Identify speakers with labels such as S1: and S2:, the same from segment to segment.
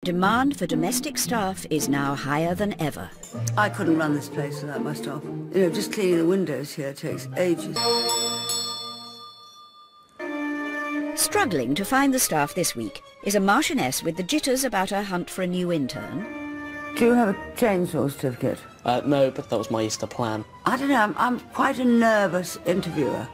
S1: Demand for domestic staff is now higher than ever.
S2: I couldn't run this place without my staff. You know, just cleaning the windows here takes ages.
S1: Struggling to find the staff this week is a Marchioness with the jitters about her hunt for a new intern.
S2: Do you have a chainsaw certificate?
S3: No, but that was my Easter plan.
S2: I don't know, I'm quite a nervous interviewer.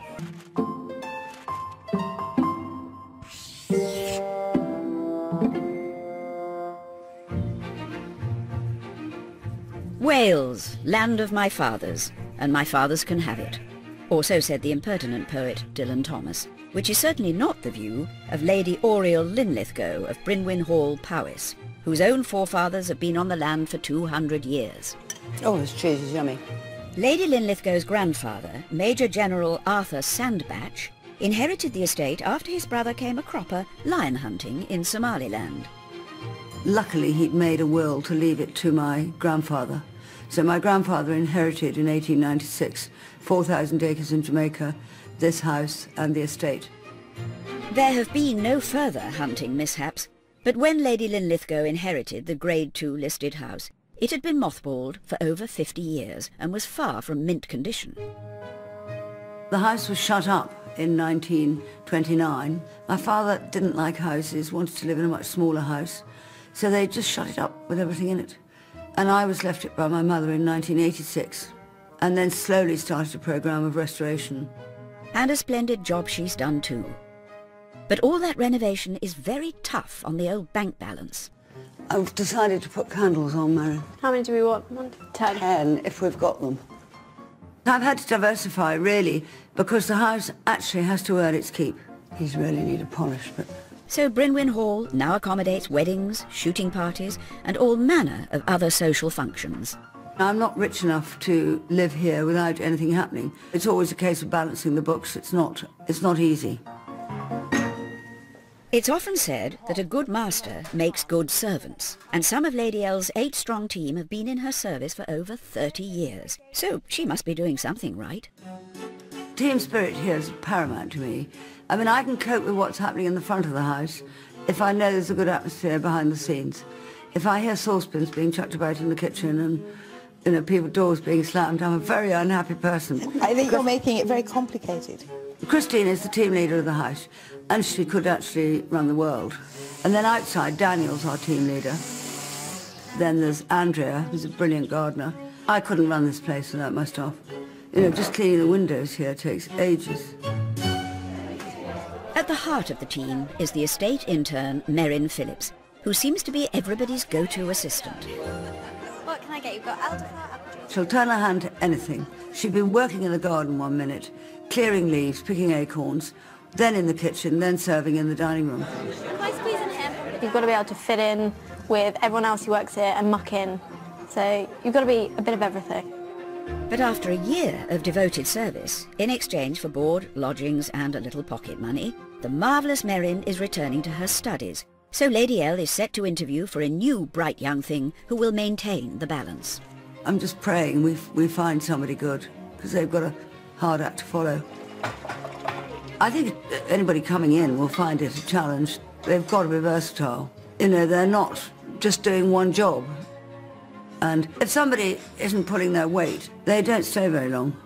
S1: Wales, land of my fathers, and my fathers can have it. Or so said the impertinent poet Dylan Thomas, which is certainly not the view of Lady Linlithgow of Bryngwyn Hall, Powys, whose own forefathers have been on the land for 200 years.
S2: Oh, this cheese is yummy.
S1: Lady Linlithgow's grandfather, Major General Arthur Sandbach, inherited the estate after his brother came a cropper lion hunting in Somaliland.
S2: Luckily, he'd made a will to leave it to my grandfather. So my grandfather inherited in 1896 4,000 acres in Jamaica, this house and the estate.
S1: There have been no further hunting mishaps, but when Lady Linlithgow inherited the Grade 2 listed house, it had been mothballed for over 50 years and was far from mint condition.
S2: The house was shut up in 1929. My father didn't like houses, wanted to live in a much smaller house, so they just shut it up with everything in it. And I was left it by my mother in 1986, and then slowly started a programme of restoration.
S1: And a splendid job she's done too. But all that renovation is very tough on the old bank balance.
S2: I've decided to put candles on, Mary.
S4: How many do we want? 1, 10?
S2: 10, if we've got them. I've had to diversify, really, because the house actually has to earn its keep. These really need a polish, but...
S1: So Bryngwyn Hall now accommodates weddings, shooting parties, and all manner of other social functions.
S2: I'm not rich enough to live here without anything happening. It's always a case of balancing the books. It's not easy.
S1: It's often said that a good master makes good servants, and some of Lady L's 8-strong team have been in her service for over 30 years, so she must be doing something right.
S2: Team spirit here is paramount to me. I mean, I can cope with what's happening in the front of the house if I know there's a good atmosphere behind the scenes. If I hear saucepans being chucked about in the kitchen and, you know, people's doors being slammed, I'm a very unhappy person.
S5: I think you're making it very complicated.
S2: Christine is the team leader of the house, and she could actually run the world. And then outside, Daniel's our team leader. Then there's Andrea, who's a brilliant gardener. I couldn't run this place without my staff. You know, just cleaning the windows here takes ages.
S1: At the heart of the team is the estate intern, Merrin Phillips, who seems to be everybody's go-to assistant.
S4: What can I get? You've got elderflower.
S2: She'll turn her hand to anything. She'd been working in the garden 1 minute, clearing leaves, picking acorns, then in the kitchen, then serving in the dining room.
S4: Can I squeeze in here? You've got to be able to fit in with everyone else who works here and muck in. So you've got to be a bit of everything.
S1: But after a year of devoted service, in exchange for board, lodgings and a little pocket money, the marvellous Merrin is returning to her studies, so Lady L is set to interview for a new bright young thing who will maintain the balance.
S2: I'm just praying we find somebody good, because they've got a hard act to follow. I think anybody coming in will find it a challenge. They've got to be versatile. You know, they're not just doing one job. And if somebody isn't pulling their weight, they don't stay very long.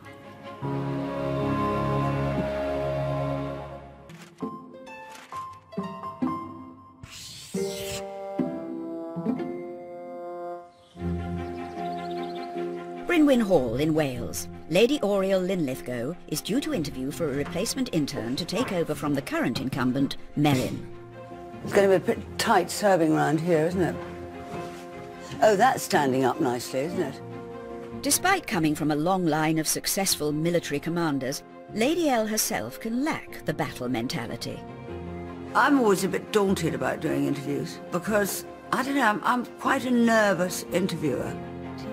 S1: Bryngwyn Hall in Wales. Lady Linlithgow is due to interview for a replacement intern to take over from the current incumbent, Merrin.
S2: It's going to be a bit tight serving round here, isn't it? Oh, that's standing up nicely, isn't it?
S1: Despite coming from a long line of successful military commanders, Lady L herself can lack the battle mentality.
S2: I'm always a bit daunted about doing interviews because, I don't know, I'm quite a nervous interviewer.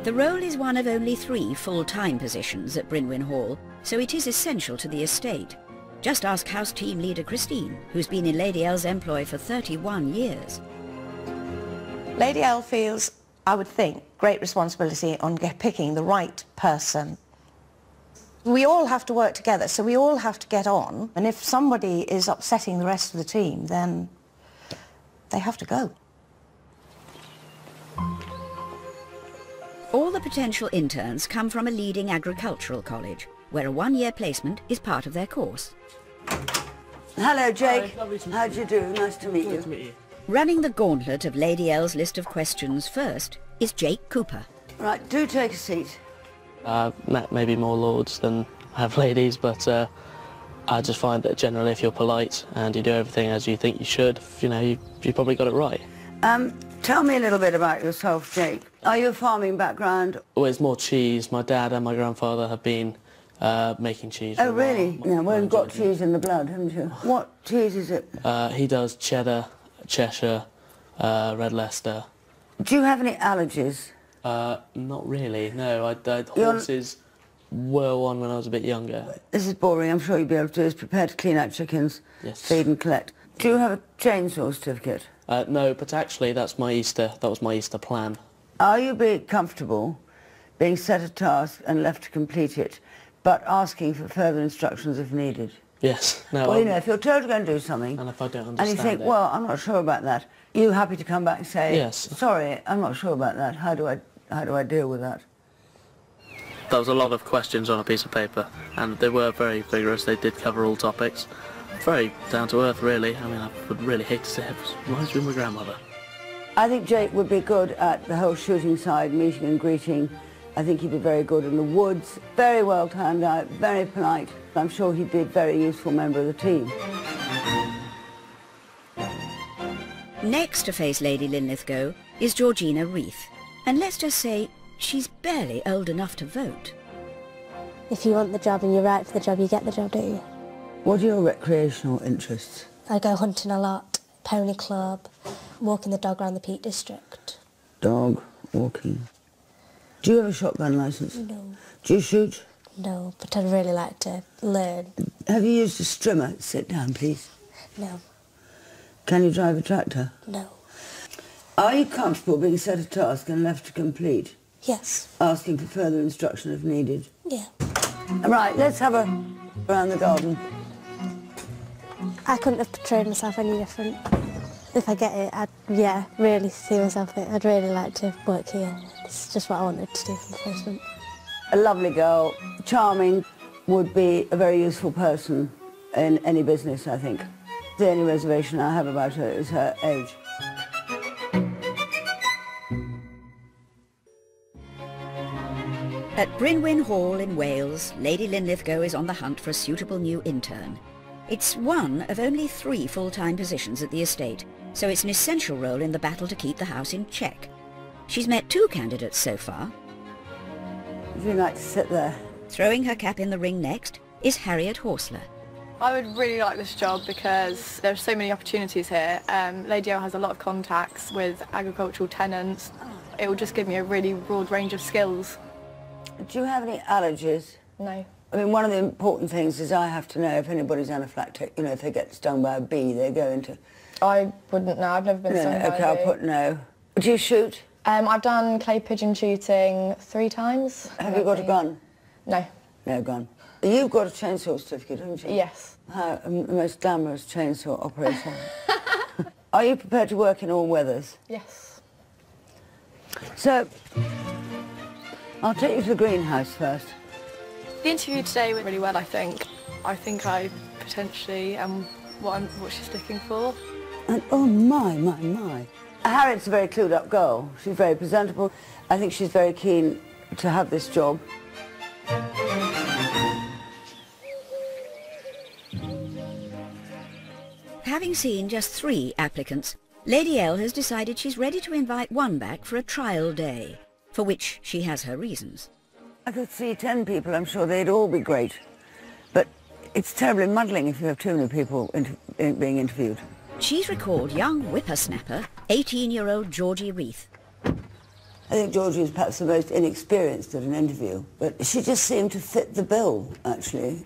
S1: The role is one of only 3 full-time positions at Bryngwyn Hall, so it is essential to the estate. Just ask house team leader Christine, who's been in Lady L's employ for 31 years.
S5: Lady L feels, I would think, great responsibility on picking the right person. We all have to work together, so we all have to get on. And if somebody is upsetting the rest of the team, then they have to go.
S1: All the potential interns come from a leading agricultural college, where a one-year placement is part of their course.
S2: Hello, Jake.
S3: Hi, lovely to meet
S2: How'd you do? Nice to meet you.
S3: Nice to meet you.
S1: Running the gauntlet of Lady L's list of questions first is Jake Cooper.
S2: Right, do take a seat.
S3: Met maybe more lords than I have ladies, but I just find that generally if you're polite and you do everything as you think you should, you know, you probably got it right.
S2: Tell me a little bit about yourself, Jake. Are you a farming background?
S3: Well, it's more cheese. My dad and my grandfather have been making cheese.
S2: Oh, really? Yeah, well, you've got cheese in the blood, haven't you? What cheese is it?
S3: He does cheddar, Cheshire, Red Leicester.
S2: Do you have any allergies?
S3: Not really, no. Horses were one when I was a bit younger.
S2: This is boring. I'm sure you'll be able to do is prepare to clean out chickens,
S3: Yes.
S2: feed and collect. Do you have a chainsaw certificate?
S3: No, but actually that was my Easter plan.
S2: Are you being comfortable being set a task and left to complete it, but asking for further instructions if needed?
S3: Yes. No.
S2: Well, you know, if you're told to go and do something,
S3: and if I don't
S2: and
S3: understand
S2: you think,
S3: it,
S2: well, I'm not sure about that, are you happy to come back and say,
S3: Yes.
S2: sorry, I'm not sure about that. How do I deal with that?
S3: there was a lot of questions on a piece of paper, and they were very vigorous. They did cover all topics. Very down to earth, really. I mean, I would really hate to say it, but it reminds me of my grandmother.
S2: I think Jake would be good at the whole shooting side, meeting and greeting. I think he'd be very good in the woods, very well turned out, very polite. I'm sure he'd be a very useful member of the team.
S1: Next to face Lady Linlithgow is Georgina Reith. And let's just say she's barely old enough to vote.
S6: If you want the job and you're right for the job, you get the job, don't you?
S2: What are your recreational interests?
S6: I go hunting a lot, pony club, walking the dog around the Peak District.
S2: Dog, walking. Do you have a shotgun licence?
S6: No.
S2: Do you shoot?
S6: No, but I'd really like to learn.
S2: Have you used a strimmer? Sit down, please.
S6: No.
S2: Can you drive a tractor?
S6: No.
S2: Are you comfortable being set a task and left to complete?
S6: Yes.
S2: Asking for further instruction if needed?
S6: Yeah.
S2: Right, let's have a around the garden.
S6: I couldn't have portrayed myself any different. If I get it, I'd, really see myself in it. I'd really like to work here. It's just what I wanted to do for the placement.
S2: A lovely girl, charming, would be a very useful person in any business, I think. The only reservation I have about her is her age.
S1: At Bryngwyn Hall in Wales, Lady Linlithgow is on the hunt for a suitable new intern. It's one of only 3 full-time positions at the estate, so it's an essential role in the battle to keep the house in check. She's met 2 candidates so far.
S2: Would you like to sit there?
S1: Throwing her cap in the ring next is Harriet Horsler.
S7: I would really like this job because there's so many opportunities here. Lady L has a lot of contacts with agricultural tenants. It will just give me a really broad range of skills.
S2: Do you have any allergies?
S7: No.
S2: I mean, one of the important things is I have to know if anybody's anaphylactic. You know, if they get stung by a bee, they go into...
S8: I wouldn't know. I've never been stung by
S2: okay,
S8: a
S2: I'll
S8: bee.
S2: put no. Do you shoot?
S8: I've done clay pigeon shooting 3 times.
S2: Have you got a gun?
S8: No.
S2: No gun. You've got a chainsaw certificate, haven't you?
S8: Yes.
S2: The most glamorous chainsaw operator. Are you prepared to work in all weathers?
S8: Yes.
S2: So, I'll take you to the greenhouse first.
S7: The interview today went really well, I think. I think I potentially am what she's looking for.
S2: And oh my. Harriet's a very clued up girl. She's very presentable. I think she's very keen to have this job.
S1: Having seen just 3 applicants, Lady L has decided she's ready to invite one back for a trial day, for which she has her reasons.
S2: I could see 10 people, I'm sure they'd all be great. But it's terribly muddling if you have too many people being interviewed.
S1: She's recalled young whippersnapper, 18-year-old Georgie Reith.
S2: I think Georgie is perhaps the most inexperienced at an interview, but she just seemed to fit the bill, actually.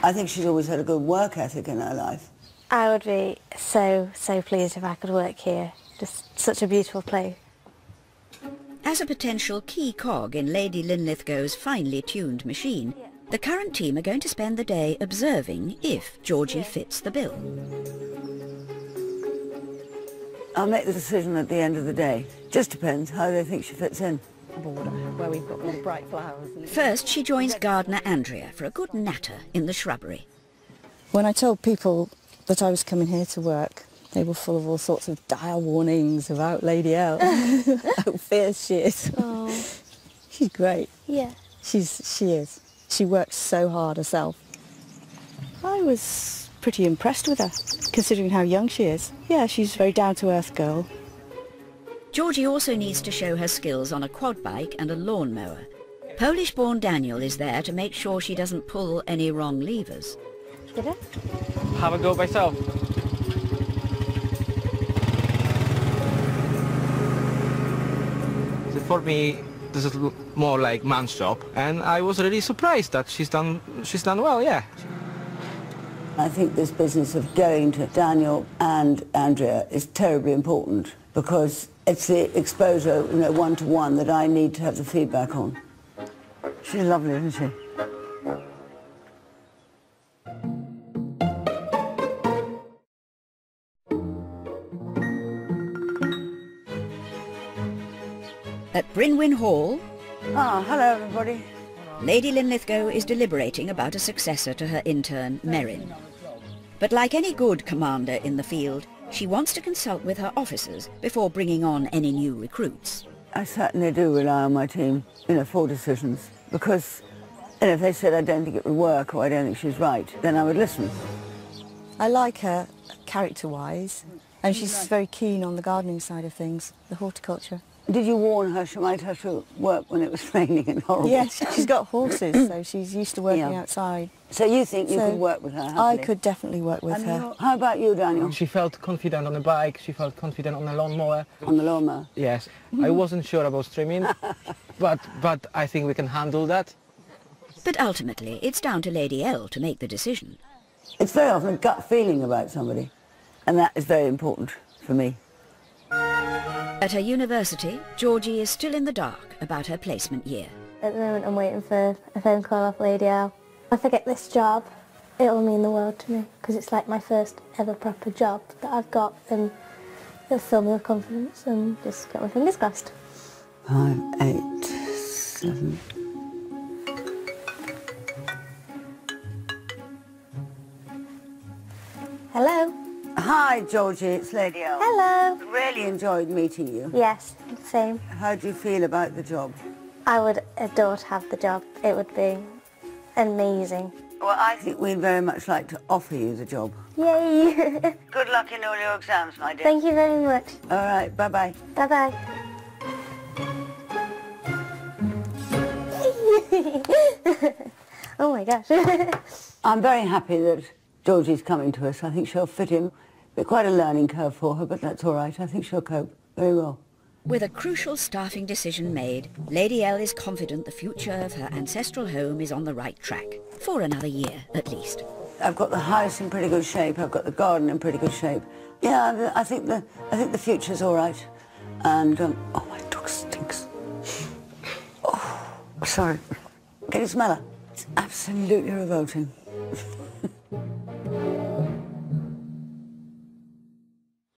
S2: I think she's always had a good work ethic in her life.
S6: I would be so pleased if I could work here. Just such a beautiful place.
S1: As a potential key cog in Lady Linlithgow's finely tuned machine, the current team are going to spend the day observing if Georgie fits the bill.
S2: I'll make the decision at the end of the day. Just depends how they think she fits in.
S9: border where we've got all the bright flowers.
S1: First, she joins gardener Andrea for a good natter in the shrubbery.
S9: When I told people that I was coming here to work, they were full of all sorts of dire warnings about Lady L. How fierce she is.
S6: Oh.
S9: She's great.
S6: Yeah.
S9: She is. She works so hard herself. I was pretty impressed with her, considering how young she is. Yeah, she's a very down-to-earth girl.
S1: Georgie also needs to show her skills on a quad bike and a lawnmower. Polish-born Daniel is there to make sure she doesn't pull any wrong levers.
S6: Did it?
S10: Have a go myself. For me, this is more like man's job, and I was really surprised that she's done well. Yeah.
S2: I think this business of going to Daniel and Andrea is terribly important because it's the exposure, one-to-one that I need to have the feedback on. She's lovely, isn't she?
S1: At Bryngwyn Hall,
S2: Hello everybody.
S1: Lady Linlithgow is deliberating about a successor to her intern, Merrin. But like any good commander in the field, she wants to consult with her officers before bringing on any new recruits.
S2: I certainly do rely on my team, for decisions, because if they said I don't think it would work or I don't think she's right, then I would listen.
S9: I like her character-wise, and she's very keen on the gardening side of things, the horticulture.
S2: Did you warn her she might have to work when it was raining and horrible?
S9: Yes, she's got horses, so she's used to working outside.
S2: So you think you could work with her happily?
S9: I could definitely work with her.
S2: How about you, Daniel?
S10: She felt confident on the bike, she felt confident on the lawnmower.
S2: On the lawnmower?
S10: Yes. I wasn't sure about trimming, but I think we can handle that.
S1: But ultimately, it's down to Lady L to make the decision.
S2: It's very often a gut feeling about somebody, and that is very important for me.
S1: At her university, Georgie is still in the dark about her placement year.
S6: At the moment I'm waiting for a phone call off Lady L. If I get this job, it'll mean the world to me, because it's like my first ever proper job that I've got, and it'll fill me with confidence and just got my fingers crossed.
S2: 5, 8, 7...
S6: Hello.
S2: Hi, Georgie, it's Lady L.
S6: Hello.
S2: Really enjoyed meeting you.
S6: Yes, same.
S2: How do you feel about the job?
S6: I would adore to have the job. It would be amazing.
S2: Well, I think we'd very much like to offer you the job.
S6: Yay!
S2: Good luck in all your exams, my dear.
S6: Thank you very much.
S2: All right, bye-bye.
S6: Bye-bye. Oh my gosh.
S2: I'm very happy that Georgie's coming to us. I think she'll fit in. It's quite a learning curve for her, but that's all right. I think she'll cope very well.
S1: With a crucial staffing decision made, Lady L is confident the future of her ancestral home is on the right track, for another year at least.
S2: I've got the house in pretty good shape. I've got the garden in pretty good shape. Yeah, I think the future's all right. And oh, my dog stinks. Oh, sorry. Can you smell her? It's absolutely revolting.